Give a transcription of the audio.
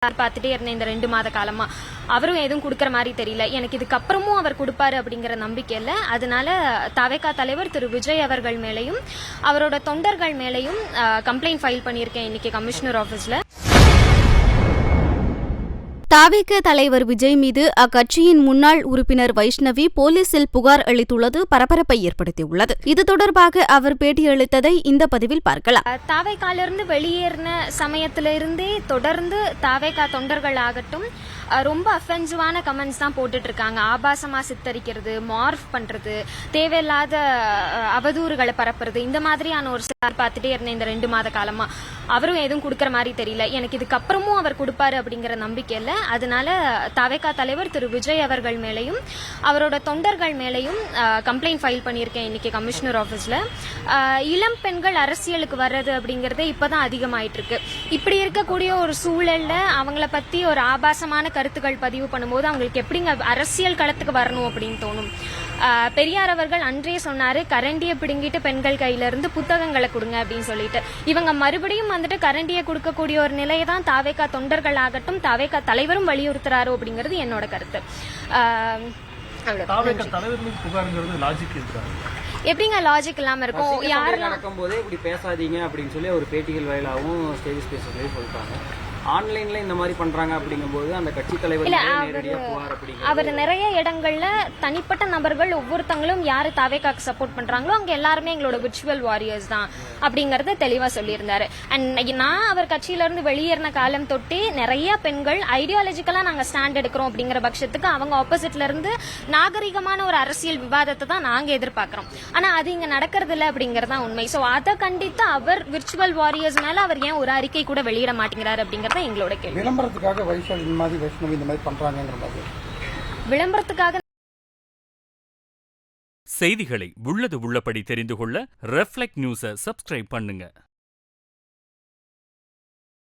பார்த்துட்டே இருந்தேன் இந்த 2 மாத காலமா. அவரும் எதுவும் கொடுக்குற மாதிரி தெரியல. எனக்கு இதுக்கப்புறமும் அவர் கொடுப்பாரு அப்படிங்கிற நம்பிக்கை இல்லை. அதனால தவேகா தலைவர் திரு விஜய் அவர்கள் மேலையும் அவரோட தொண்டர்கள் மேலையும் கம்ப்ளைண்ட் ஃபைல் பண்ணியிருக்கேன் இன்னைக்கு கமிஷனர் ஆஃபீஸ்ல. தவேகா தலைவர் விஜய் மீது அக்கட்சியின் முன்னாள் உறுப்பினர் வைஷ்ணவி போலீசில் புகார் அளித்துள்ளது பரபரப்பை ஏற்படுத்தியுள்ளது. இது தொடர்பாக அவர் பேட்டியளித்ததை இந்த பதிவில் பார்க்கலாம். தவேகாலிருந்து வெளியேறின சமயத்திலிருந்தே தொடர்ந்து தவேகா தொண்டர்கள் ஆகட்டும் ரொம்ப அஃபென்சிவான கமெண்ட்ஸ் தான் போட்டுட்டு இருக்காங்க. ஆபாசமா சித்தரிக்கிறது, மார்ஃப் பண்றது, தேவையில்லாத அவதூறுகளை பரப்புறது, இந்த மாதிரியான ஒரு சிலர் பார்த்துட்டே இருந்தேன் இந்த 2 மாத காலமா. அவரும் எதுவும் கொடுக்குற மாதிரி தெரியல. எனக்கு இதுக்கப்புறமும் அவர் கொடுப்பாரு அப்படிங்கிற நம்பிக்கை இல்லை. அதனால தவேகா தலைவர் திரு விஜய் அவர்கள் மேலையும் அவரோட தொண்டர்கள் மேலையும் கம்ப்ளைண்ட் ஃபைல் பண்ணியிருக்கேன் இன்னைக்கு கமிஷனர் ஆஃபீஸ்ல. இளம் பெண்கள் அரசியலுக்கு வர்றது அப்படிங்கறதே இப்பதான் அதிகமாயிட்டு இருக்கு. இப்படி இருக்கக்கூடிய ஒரு சூழல்ல அவங்கள பத்தி ஒரு ஆபாசமான கருத்துக்கள் பதிவு பண்ணும்போது அவங்களுக்கு எப்படிங்க அரசியல் களத்துக்கு வரணும் அப்படின்னு தோணும். பெரியார் அவர்கள் அன்றே சொன்னாரு, கரண்டியை பிடுங்கிட்டு பெண்கள் கையில இருந்து புத்தகங்களை கொடுங்க அப்படின்னு சொல்லிட்டு. இவங்க மறுபடியும் வந்துட்டு கரண்டியை கொடுக்கக்கூடிய ஒரு நிலையை தான் தவேகா தொண்டர்கள் ஆகட்டும் தவேகா தலைவரும் வலியுறுத்துறாரோ அப்படிங்கிறது என்னோட கருத்து. எப்படிங்க லாஜிக் இல்லாம இருக்கும்? யாரும் நடக்கும் போதே இப்படி பேசாதீங்க அப்படின்னு சொல்லி ஒரு பேட்டிகள் வாயிலாகவும் ஸ்டேஜ் ஸ்பேஸ்லயே சொல்லிட்டாங்க. ஆன்லைன்ல இந்த மாதிரி பண்றாங்க அப்படிங்கும்போது அந்த கட்சி தலைவர் அவர் நிறைய இடங்கள்ல தனிப்பட்ட நபர்கள் ஒவ்வொருத்தங்களும் யாரு தவேகாக்கு சப்போர்ட் பண்றாங்களோ அங்க எல்லாருமே எங்களோட விர்ச்சுவல் வாரியர்ஸ் தான் அப்படிங்கறத தெளிவா சொல்லியிருந்தாரு. அண்ட் நான் அவர் கட்சியில இருந்து வெளியேறின காலம் தொட்டே நிறைய பெண்கள் ஐடியாலஜிக்கலா நாங்க ஸ்டாண்ட் எடுக்கிறோம் அப்படிங்கிற பட்சத்துக்கு அவங்க ஆப்போசிட்ல இருந்து நாகரிகமான ஒரு அரசியல் விவாதத்தை தான் நாங்க எதிர்பார்க்கிறோம். ஆனா அது இங்க நடக்கிறது இல்லை அப்படிங்கறதா உண்மை. சோ அதை கண்டித்து அவர் விர்ச்சுவல் வாரியர்ஸ் மேல அவர் ஏன் ஒரு அறிக்கை கூட வெளியிட மாட்டேங்கிறாரு அப்படிங்கறது எங்களோட கேள்வி. விளம்பரத்துக்காக வைஷ்ணவி இந்த மாதிரி பண்றாங்கங்கிற மாதிரி விளம்பரத்துக்காக செய்திகளை உள்ளது உள்ளபடி தெரிந்து கொள்ள ரெஃப்ளெக்ட் நியூஸை சப்ஸ்கிரைப் பண்ணுங்க.